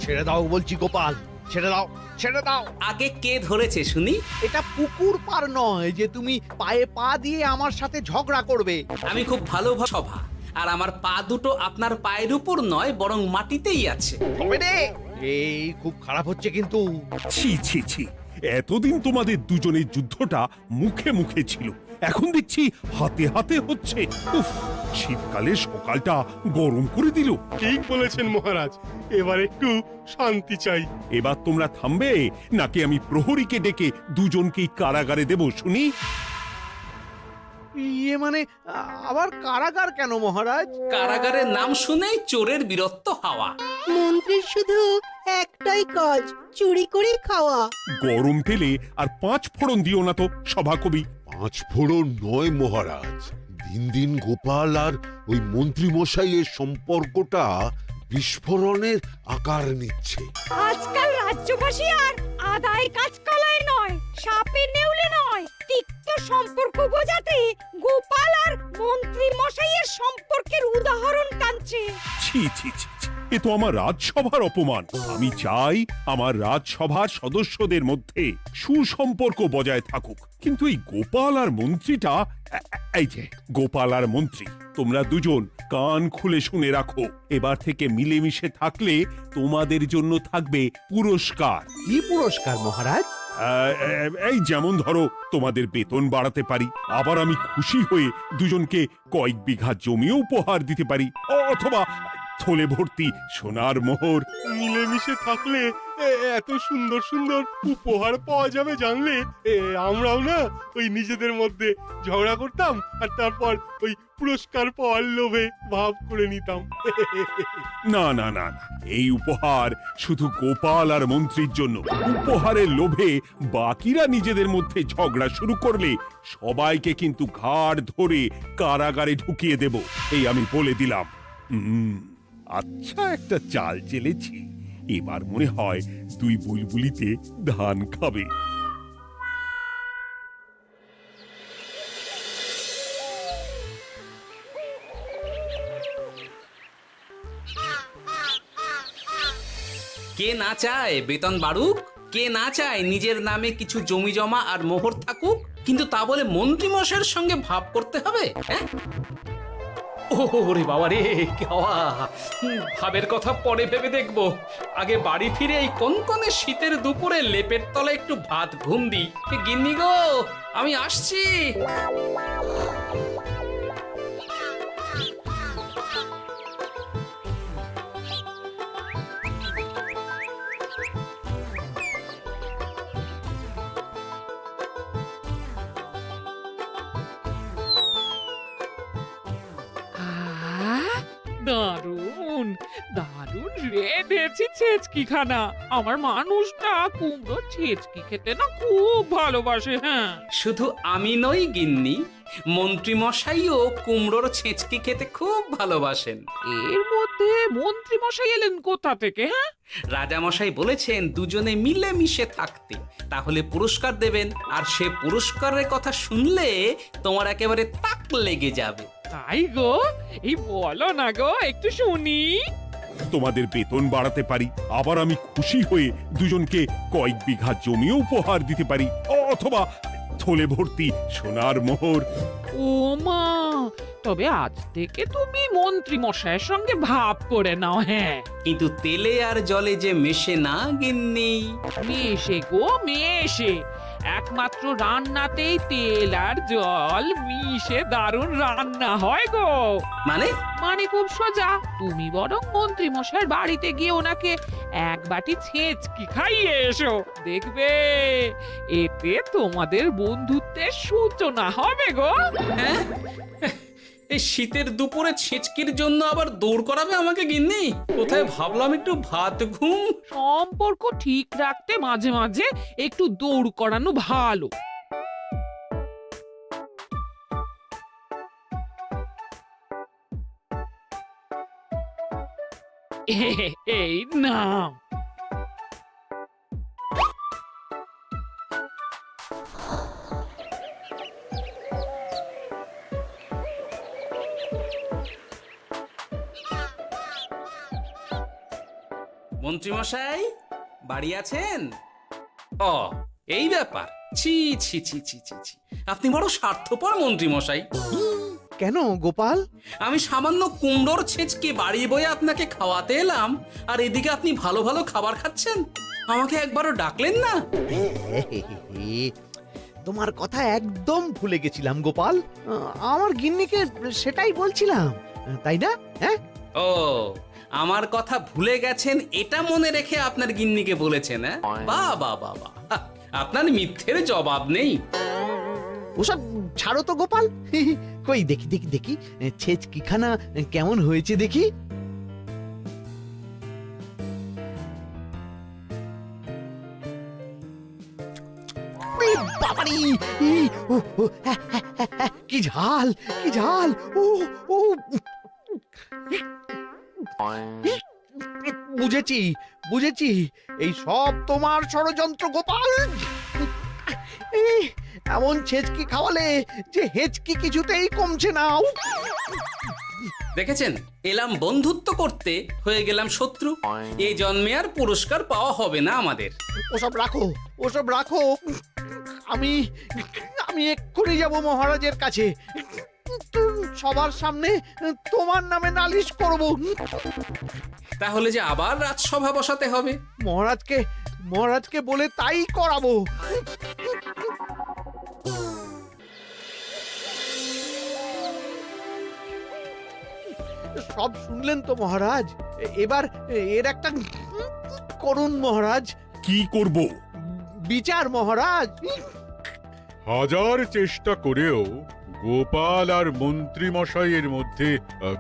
ছেড়ে দাও বলছি গোপাল, ছেড়ে দাও, ছেড়ে দাও। আগে কে ধরেছে শুনি? এটা পুকুর পার নয় যে তুমি পায়ে পা দিয়ে আমার সাথে ঝগড়া করবে। আমি খুব ভালো সভা, আর আমার পা দুটো আপনার পায়ের উপর নয় বরং মাটিতেই আছে। তবে রে, এই খুব খারাপ হচ্ছে কিন্তু। ছি ছি ছি, এতদিন তোমাদের দুজনের যুদ্ধটা মুখে মুখে ছিল, এখন দেখছি হাতে হাতে হচ্ছে। উফ, শীতকালে সকালটা গরম করে দিল। ঠিক বলেছেন মহারাজ, এবার একটু শান্তি চাই। এবার তোমরা থামবে নাকি আমি প্রহরীকে ডেকে দুজনকেই কারাগারে দেব শুনি? ইয়ে মানে আবার কারাগার কেন মহারাজ? কারাগারের নাম শুনেই চোরের বীরত্ব হাওয়া। মন্ত্রীর শুধু একটাই কাজ, চুরি করে খাওয়া। গরম তেলে আর 5 ফোড়ন দিও না তো সভাকবি। 5 ফোড়ন নয় মহারাজ, দিন দিন গোপাল আর ওই মন্ত্রী মশাইয়ের সম্পর্কটা বিস্ফোরণের আকার নিচ্ছে। আজকাল রাজ্যবাসী আর আদায় কাজকালায় নয়, সাপে নেউলে নয়, তিক্ত সম্পর্ক বোঝাতে গোপাল আর মন্ত্রী মশাইয়ের সম্পর্কের উদাহরণ টানছে। ছি ছি ছি ছি, এ তো আমার রাজসভার অপমান। আমি চাই আমার রাজসভার সদস্যদের মধ্যে সুসম্পর্ক বজায় থাকুক, কিন্তু এই গোপাল আর মন্ত্রীটা, এই যে গোপাল আর মন্ত্রী, তোমরা দুজন কান খুলে শুনে রাখো, এবার থেকে মিলেমিশে থাকলে তোমাদের জন্য থাকবে পুরস্কার। কি পুরস্কার মহারাজ? এই যেমন ধরো, তোমাদের বেতন বাড়াতে পারি, আবার আমি খুশি হয়ে দুজনকে কয়েক বিঘা জমিও উপহার দিতে পারি, অথবা থলে ভর্তি সোনার মোহর। মিলেমিশে থাকলে এত সুন্দর সুন্দর উপহার পাওয়া যাবে জানলে আমরাও না ওই নিজেদের মধ্যে ঝগড়া করতাম আর তারপর ওই পুরস্কার পাওয়ার লোভে ভাব করে নিতাম। না না না না, এই উপহার শুধু গোপাল আর মন্ত্রীর জন্য। উপহারের লোভে বাকিরা নিজেদের মধ্যে ঝগড়া শুরু করলে সবাইকে কিন্তু ঘাড় ধরে কারাগারে ঢুকিয়ে দেব, এই আমি বলে দিলাম। আচ্ছা, একটা চাল চেলেছি, এবার মনে হয় দুই বুলবুলিতে ধান খাবে। কে না চায় বেতন বাড়ুক? কে না চায় নিজের নামে কিছু জমি জমা আর মোহর থাকুক? কিন্তু তা বলে মন্ত্রী মশাইয়ের সঙ্গে ভাব করতে হবে? হ্যাঁ, ওরে বাবা রে, ভাবের কথা পরে ভেবে দেখবো। আগে বাড়ি ফিরে এই কনকনে শীতের দুপুরে লেপের তলে একটু ভাত ঘুম দি। গিন্নি গো, আমি আসছি। দারুণ দারুণ রেঁধেছি ছেচকি খানা। আমার মানুষটা কুমড়ো ছেচকি খেতে না খুব ভালোবাসে। হ্যাঁ, শুধু আমি নই গিন্নি, মন্ত্রী মশাইও কুমড়োর ছেঁচকি খেতে খুব ভালোবাসেন। এর মধ্যে মন্ত্রী মশাই এলেন কোথা থেকে? হ্যাঁ, রাজা মশাই বলেছেন দুজনে মিলে মিশে থাকতে, তাহলে পুরস্কার দেবেন, আর সে পুরস্কারের কথা শুনলে তোমার একেবারে তাক লেগে যাবে। তাই গো, এই বলো না গো, একটু শুনি। তোমাদের বেতন বাড়াতে পারি, আবার আমি খুশি হয়ে দুজনকে কয়েক বিঘা জমিও উপহার দিতে পারি, অথবা থলে ভর্তি সোনার মোহর। ও মা, তবে আজ থেকে তুমি মন্ত্রী মশাইয়ের সঙ্গে ভাব করে নাও। হ্যাঁ, কিন্তু তেলে আর জলে যে মেশে না গিন্নি। মেশে গো মেশে, একমাত্র রান্নাতেই তেল আর জল মিশে দারুণ রান্না হয় গো। মানে? মানে খুব সোজা, তুমি বরং মন্ত্রী মশাইয়ের বাড়িতে গিয়ে ওনাকে এক বাটি ছেচকি খাইয়ে এসো, দেখবে এতে তোমাদের বন্ধুত্বের সূচনা হবে গো। হ্যাঁ, এই শীতের দুপুরে ছেচকির জন্য আবার দৌড় করাবে আমাকে গিন্নি? কোথায় ভাবলাম একটু ভাত ঘুম। সম্পর্ক ঠিক রাখতে মাঝে মাঝে একটু দৌড় করানো ভালো। এই নাও। মন্ত্রীমশাই বাড়ি আছেন? ও এই ব্যাপার, ছি ছি ছি ছি ছি ছি, আপনি বড় স্বার্থপর মন্ত্রীমশাই। কেন গোপাল? আমি সামান্য কুমড়োর ছেঁচকে বাড়ি বয়ে আপনাকে খাওয়াতে এলাম, আর এদিকে আপনি ভালো ভালো খাবার খাচ্ছেন, আমাকে একবারও ডাকলেন না। তোমার কথা একদম ভুলে গেছিলাম গোপাল। আমার গিন্নিকে সেটাই বলছিলাম, তাই না? হ্যাঁ, ও আমার কথা ভুলে গেছেন এটা মনে রেখে আপনার গিন্নিকে বলেছেন? হ্যাঁ, বাহ বাহ বাহ বাহ, আপনার মিথ্যের জবাব নেই। ওসব ছাড়ো তো গোপাল। কই দেখি দেখি দেখি ছেচকিখানা কেমন হয়েছে দেখি। এ বাবারে! কি ঝাল, কি ঝাল! ও ও বুঝেছি বুঝেছি, এই সব তোমার ষড়যন্ত্র গোপাল। এই, এমন ছেচকি খাওয়ালে যে হেঁচকি কিছুতেই কমছে না। দেখেছেন, এলাম বন্ধুত্ব করতে, হয়ে গেলাম শত্রু। এই জন্মে আর পুরস্কার পাওয়া হবে না আমাদের। ওসব রাখো, ওসব রাখো। আমি আমি এক্ষুনি যাব মহারাজের কাছে, সবার সামনে তোমার নামে নালিশ করব। তাহলে যে আবার রাজসভা বসাতে হবে। মহারাজকে মহারাজকে বলে তাই করাবো। সব শুনলেন তো মহারাজ, এবার এর একটা করুন মহারাজ। কি করব? বিচার মহারাজ। হাজার চেষ্টা করেও গোপাল আর মন্ত্রী মশাইয়ের মধ্যে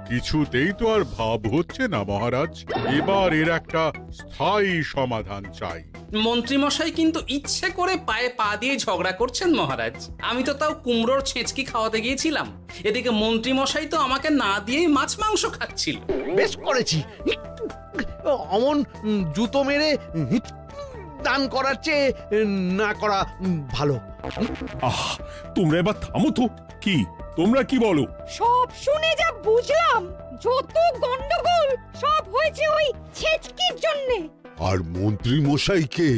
কিছুতেই তো আর ভাব হচ্ছে না মহারাজ। এবার এর একটা স্থায়ী সমাধান চাই। মন্ত্রীমশাই কিন্তু ইচ্ছে করে পায়ে পা দিয়ে ঝগড়া করছেন মহারাজ। আমি তো তাও কুমড়োর ছেঁচকি খাওয়াতে গিয়েছিলাম, এদিকে মন্ত্রীমশাই তো আমাকে না দিয়েই মাছ মাংস খাচ্ছিল। বেশ করেছি, অমন জুতো মেরে দান করার চেয়ে না করা ভালো। আহ, তোমরা এবার থামো তো। কি তোমরা কি বলো? সব শুনে যা বুঝলাম, যত গন্ডগোল সব হয়েছে ওই ছেচকির জন্যে। আর মন্ত্রী মশাইকে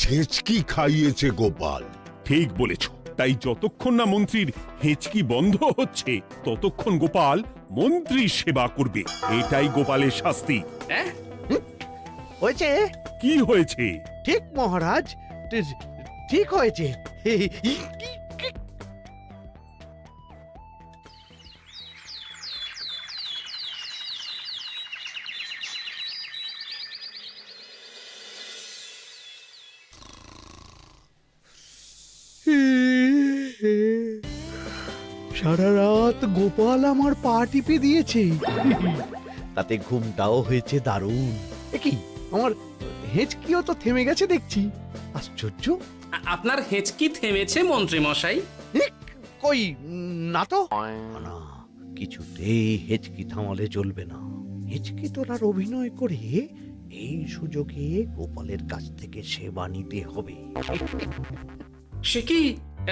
ছেঁচকি খাইয়েছে গোপাল। ঠিক বলেছ। তাই যতক্ষণ না মন্ত্রীর হেঁচকি বন্ধ হচ্ছে ততক্ষণ গোপাল মন্ত্রীর সেবা করবে। এটাই গোপালের শাস্তি। হ্যাঁ, হয়েছে? কি হয়েছে? ঠিক মহারাজ, ঠিক হয়েছে। সারা রাত গোপাল আমার পা টিপে দিয়েছে, তাতে ঘুমটাও হয়েছে দারুণ। কি আমার হেঁচকিও তো থেমে গেছে দেখছি, আশ্চর্য। আপনার হেঁচকি থেমেছে মন্ত্রীমশাই? কই না তো। না, কিছুতেই হেঁচকি থামালে চলবে না। হেঁচকি তোলার অভিনয় করে এই সুযোগে গোপালের কাছ থেকে সেবা নিতে হবে। সে কি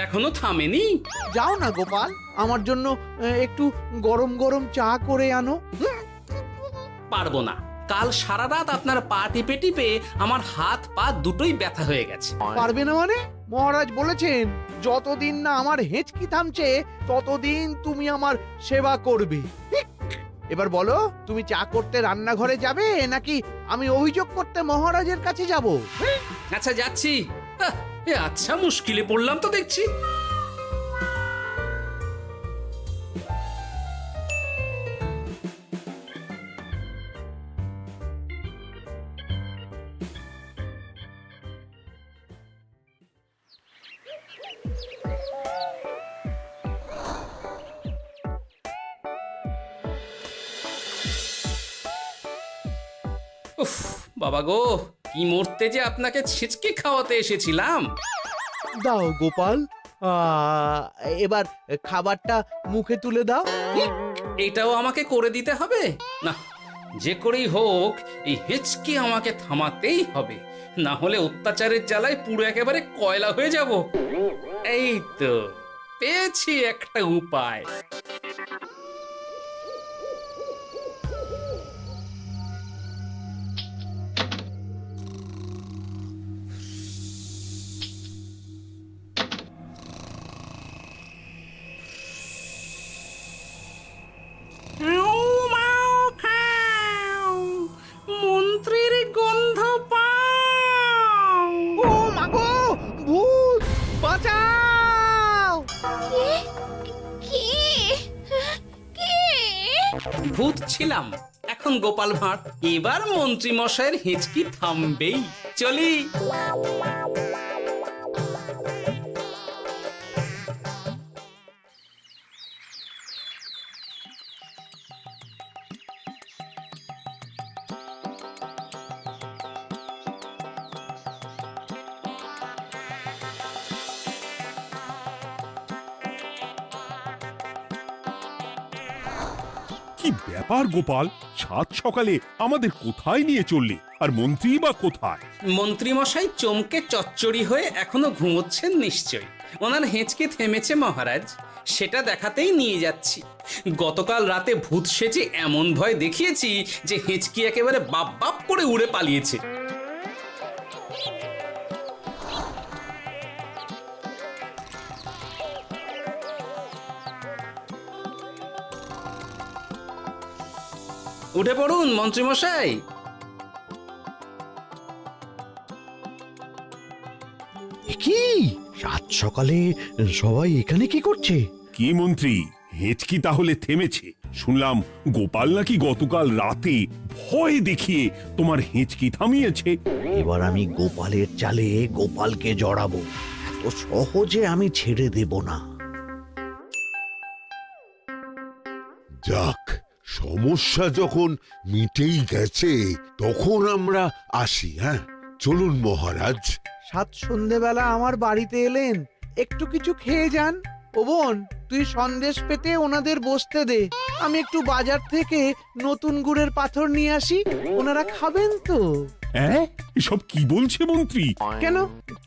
এখনো থামেনি? যাও না গোপাল, আমার জন্য একটু গরম গরম চা করে আনো। পারবো না, কাল সারা রাত আপনার পা টিপে টিপে আমার হাত পা দুটোই ব্যথা হয়ে গেছে। পারবে না মানে? মহারাজ বলেছেন যতদিন না আমার হেঁচকি থামছে ততদিন তুমি আমার সেবা করবে। এবার বলো, তুমি চা করতে রান্নাঘরে যাবে নাকি আমি অভিযোগ করতে মহারাজের কাছে যাব? আচ্ছা যাচ্ছি। আচ্ছা, মুশকিলে পড়লাম তো দেখছি। উফ বাবা গো, কি মরতে যে আপনাকে ছিচকে খাওয়াতে এসেছিলাম। দাও গোপাল, এবার খাবারটা মুখে তুলে দাও। এটাও আমাকে করে দিতে হবে? না, যে করেই হোক এই হেঁচকি আমাকে থামাতেই হবে, না হলে অত্যাচারের জ্বালায় পুরো একেবারে কয়লা হয়ে যাব। এই তো পেয়েছি একটা উপায়। ভূত ছিলাম, এখন গোপাল ভাঁড়। এবার মন্ত্রী মশাইয়ের হেঁচকি থামবেই। চলি। কি ব্যাপার গোপাল, সাত সকালে আমাদের কোথায় নিয়ে চললি? আর মন্ত্রী বা কোথায়? মন্ত্রী মশাই চমকে চচ্চড়ি হয়ে এখনো ঘুমোচ্ছেন নিশ্চয়। ওনার হেঁচকি থেমেছে মহারাজ, সেটা দেখাতেই নিয়ে যাচ্ছি। গতকাল রাতে ভূত সেজে এমন ভয় দেখিয়েছি যে হেঁচকি একেবারে বাপ বাপ করে উড়ে পালিয়েছে। উঠে পড়ুন মন্ত্রী মশাই। কি সাত সকালে সবাই এখানে কি করছে? কি মন্ত্রী, হেঁচকি তাহলে থেমেছে? শুনলাম গোপাল নাকি গতকাল রাতে ভয় দেখিয়ে তোমার হেঁচকি থামিয়েছে। এবার আমি গোপালের চালে গোপালকে জড়াবো, এত সহজে আমি ছেড়ে দেব না। যাক, সমস্যা যখন মিটেই গেছে তখন আমরা আসি। হ্যাঁ, চলুন মহারাজ। সাত সন্ধেবেলা আমার বাড়িতে এলেন, একটু কিছু খেয়ে যান। ও বোন, তুই সন্দেশ পেতে ওনাদের বসতে দে, আমি একটু বাজার থেকে নতুন গুড়ের পাথর নিয়ে আসি, ওনারা খাবেন তো। হ্যাঁ, এসব কি বলছে মন্ত্রী? কেন,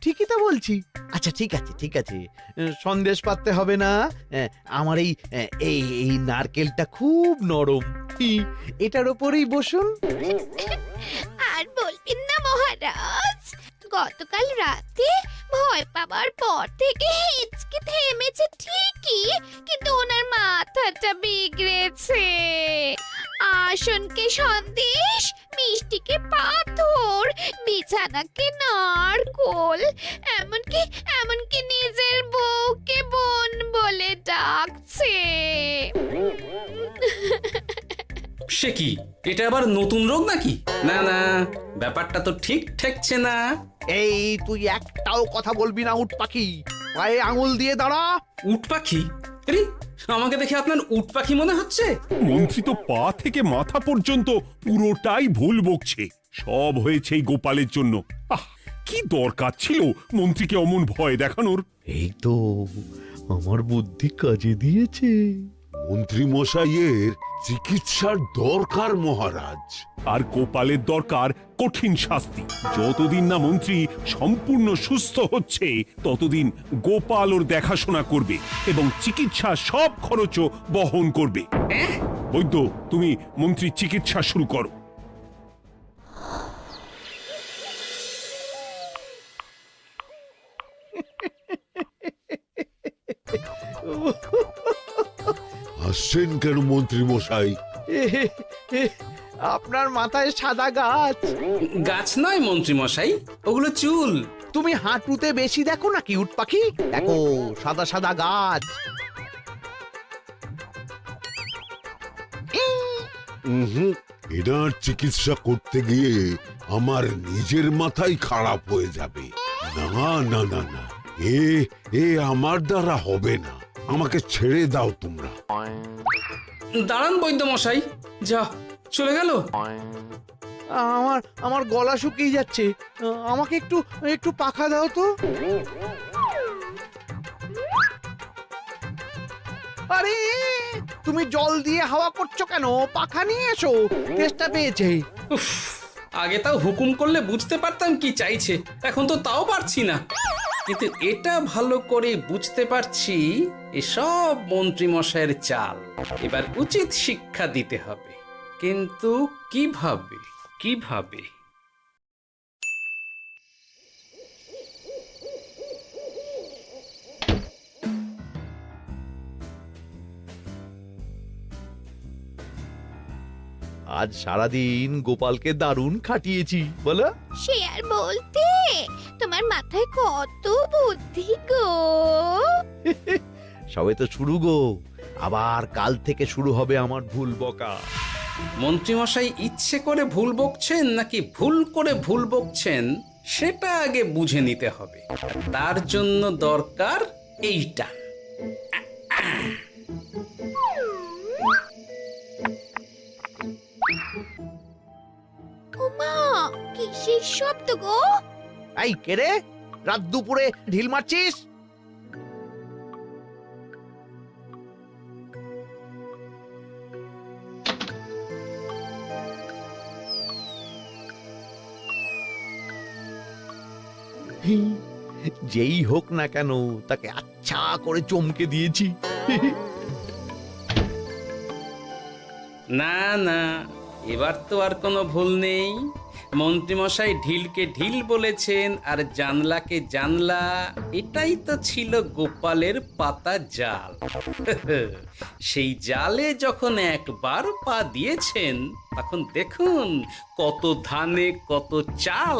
ঠিকই তো বলছি। আচ্ছা ঠিক আছে ঠিক আছে, সন্দেশ পাততে হবে না। আমার এই এই এই নারকেলটা খুব নরম, এটার ওপরেই বসুন। আর বলবেন না মহারাজ, গতকাল রাতে ভয় পাবার পর থেকে হেঁচকি থেমেছে ঠিকই, কিন্তু ওনার মাথাটা বিগড়েছে। আসনকে সন্দেশ, মিষ্টিকে পাথর, বিছানাকে নারকোল, এমনকি এমনকি নিজের বউকে বোন বলে ডাকছে। সে কি, এটা আবার নতুন রোগ নাকি? না না, ব্যাপারটা তো ঠিক ঠেকছে না। এই তুই একটাও কথা বলবি না উট পাখি, পায়ে আঙুল দিয়ে দাঁড়া। উট পাখি? আরে, আমাকে দেখে আপনার উট পাখি মনে হচ্ছে? মন্ত্রী তো পা থেকে মাথা পর্যন্ত পুরোটাই ভুল বকছে। সব হয়েছে এই গোপালের জন্য। আহ, কি দরকার ছিল মন্ত্রীকে অমন ভয় দেখানোর? এই তো আমার বুদ্ধি কাজে দিয়েছে। মন্ত্রী মশাইয়ের চিকিৎসার দরকার মহারাজ। আর গোপালের দরকার কঠিন শাস্তি। যতদিন না মন্ত্রী সম্পূর্ণ সুস্থ হচ্ছে ততদিন গোপাল ওর দেখাশোনা করবে এবং চিকিৎসা সব খরচও বহন করবে। বৈদ্য, তুমি মন্ত্রীর চিকিৎসা শুরু করো। হাসছেন কেন মন্ত্রী মশাই? আপনার মাথায় সাদা গাছ। গাছ নয় মন্ত্রী মশাই, ওগুলো চুল। তুমি হাঁটুতে বেশি দেখো নাকি উট পাখি? দেখো সাদা সাদা গাছ। এনার চিকিৎসা করতে গিয়ে আমার নিজের মাথাই খারাপ হয়ে যাবে। না না না না, এ আমার দ্বারা হবে না। আমাকে ছেড়ে দাও তোমরা। দাঁড়ান বৈদ্য মশাই, যা চলে গেল। আমার আমার গলা শুকিয়ে যাচ্ছে, আমাকে একটু একটু পাখা দাও তো। আরে তুমি জল দিয়ে হাওয়া করছো কেন? পাখা নিয়ে এসো, তেষ্টা পেয়েছে। উফ, আগে তাও হুকুম করলে বুঝতে পারতাম কি চাইছে, এখন তো তাও পারছি না। কিন্তু এটা ভালো করে বুঝতে পারছি এসব মন্ত্রী মশাইয়ের চাল। এবার উচিত শিক্ষা দিতে হবে, কিন্তু কিভাবে কিভাবে? আজ সারাদিন গোপালকে দারুণ খাটিয়েছি, বলো। সে আর বলতে, তোমার মাথায় কত বুদ্ধি গো। সবে তো শুরু গো, আবার কাল থেকে শুরু হবে আমার ভুল বকা। মন্ত্রীমশাই ইচ্ছে করে ভুল বকছেন নাকি ভুল করে ভুল বকছেন সেটা আগে বুঝে নিতে হবে। আর তার জন্য দরকার এইটা। ওমা কিসের শব্দ গো? এই কে রে, রাত দুপুরে ঢিল মারছিস? যেই হোক না কেন তাকে আচ্ছা করে চমকে দিয়েছি। না না, এবার তো আর কোনো ভুল নেই। মন্ত্রীমশাই ঢিলকে ঢিল বলেছেন আর জানলাকে জানলা, এটাই তো ছিল গোপালের পাতা জাল। সেই জালে যখন একবার পা দিয়েছেন তখন দেখুন কত ধানে কত চাল।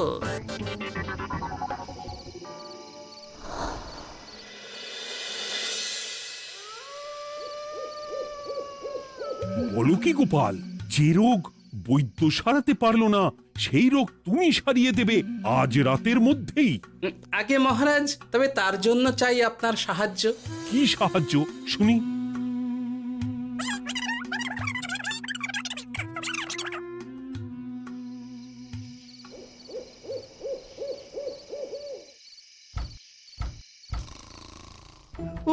বলো কি গোপাল, যে রোগ বৈদ্য সারাতে পারলো না সেই রোগ তুমি সারিয়ে দেবে আজ রাতের মধ্যেই? আগে মহারাজ, তবে তার জন্য চাই আপনার সাহায্য। কি সাহায্য শুনি?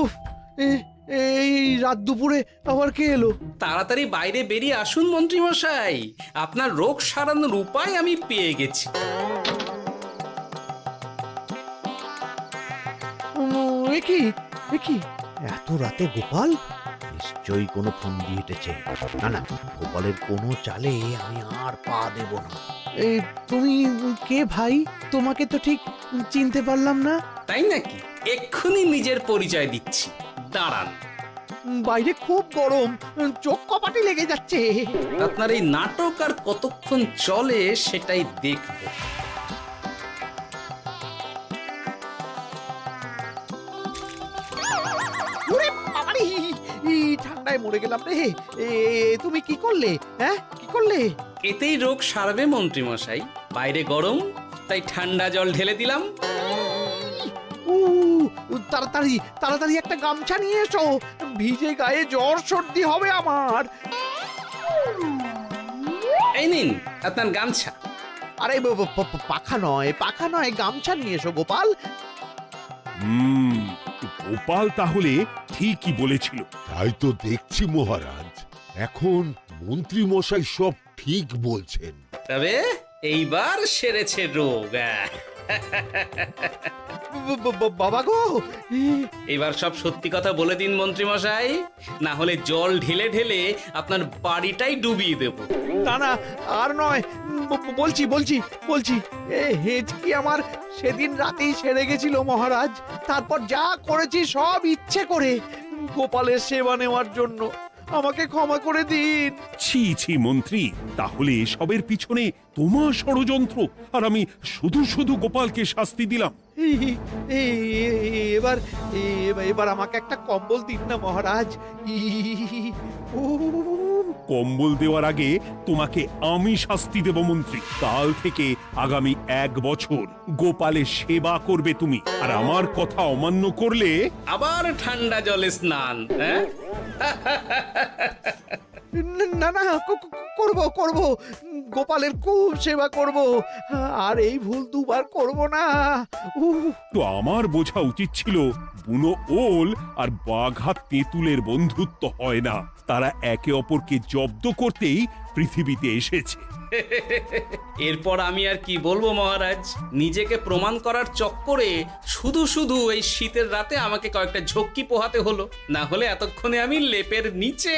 উফ, এই রাত দুপুরে আবার কে এলো? তাড়াতাড়ি বাইরে বেরিয়ে আসুন মন্ত্রীমশাই, আপনার রোগ সারানোর উপায় আমি পেয়ে গেছি। এ কি এত রাতে গোপাল? নিশ্চয়ই কোনো ফন্দি হেঁটেছে। না না, গোপালের কোনো চালে আমি আর পা দেব না। এই তুমি কে ভাই? তোমাকে তো ঠিক চিনতে পারলাম না। তাই নাকি? এক্ষুনি নিজের পরিচয় দিচ্ছি, দাঁড়ান। বাইরে খুব গরম, চোখ কপাটি লেগে যাচ্ছে। আপনার এই নাটক আর কতক্ষণ চলে সেটাই দেখব। ওরে বাবারে, এই ঠান্ডায় মরে গেলাম রে। তুমি কি করলে? হ্যাঁ, কি করলে? এতেই রোগ সারবে মন্ত্রীমশাই। বাইরে গরম, তাই ঠান্ডা জল ঢেলে দিলাম। উ, তাড়াতাড়ি তাড়াতাড়ি একটা গামছা নিয়ে এসো, ভিজে গায়ে জ্বর সর্দি হবে আমার। এই নিন আপনার গামছা। আরে পাখা নয়, পাখা নয়, গামছা নিয়ে এসো গোপাল। গোপাল তাহলে ঠিকই বলেছিল। তাই তো দেখছি মহারাজ, এখন মন্ত্রী মশাই সব ঠিক বলছেন। তবে এইবার সেরেছে রোগ। বাবা গো, এবার সব সত্যি কথা বলে দিন মন্ত্রীমশাই, না হলে জল ঢেলে ঢেলে আপনার বাড়িটাই ডুবিয়ে দেব। না না, আর নয়, বলছি বলছি বলছি, হেঁচকি আমার সেদিন রাতেই সেরে গেছিল মহারাজ। তারপর যা করেছি সব ইচ্ছে করে, গোপালের সেবা নেওয়ার জন্য। আমাকে ক্ষমা করে দিন। ছি ছি মন্ত্রী, তাহলে এসবের পিছনে তোমার ষড়যন্ত্র, আর আমি শুধু শুধু গোপালকে শাস্তি দিলাম। এবার এবার আমাকে একটা কম্বল দিন না মহারাজ। কম্বল দেওয়ার আগে তোমাকে আমি শাস্তি দেব মন্ত্রী। কাল থেকে আগামী 1 বছর গোপালের সেবা করবে তুমি, আর আমার কথা অমান্য করলে আবার ঠান্ডা জলে স্নান। হ্যাঁ, না না, করব করব, গোপালের খুব সেবা করব, আর এই ভুল দুবার করব না। তো আমার বোঝা উচিত ছিল বুনো ওল আর বাঘা তেঁতুলের বন্ধুত্ব হয় না, তারা একে অপরকে জব্দ করতেই পৃথিবীতে এসেছে। এরপর আমি আর কি বলবো মহারাজ, নিজেকে প্রমাণ করার চক্করে শুধু শুধু এই শীতের রাতে আমাকে কয়েকটা ঝক্কি পোহাতে হলো, না হলে এতক্ষণে আমি লেপের নিচে।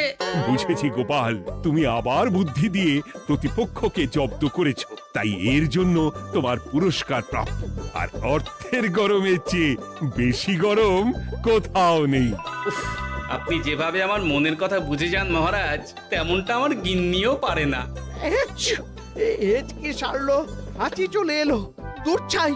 বুঝেছি গোপাল, তুমি আবার বুদ্ধি দিয়ে প্রতিপক্ষকে জব্দ করেছো, তাই এর জন্য তোমার পুরস্কার প্রাপ্ত। আর অর্থের গরমের চেয়ে বেশি গরম কোথাও নেই। আপনি যেভাবে আমার মনের কথা বুঝে যান মহারাজ, তেমনটা আমার গিন্নিও পারে না। হেঁচকি সারলো, হাঁচি চলে এলো, দূর চাই।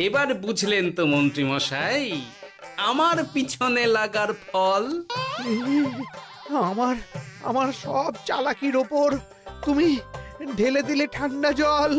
এবার বুঝলেন তো মন্ত্রী মশাই আমার পিছনে লাগার ফল। আমার আমার সব চালাকির ওপর তুমি ঢেলে দিলে ঠান্ডা জল।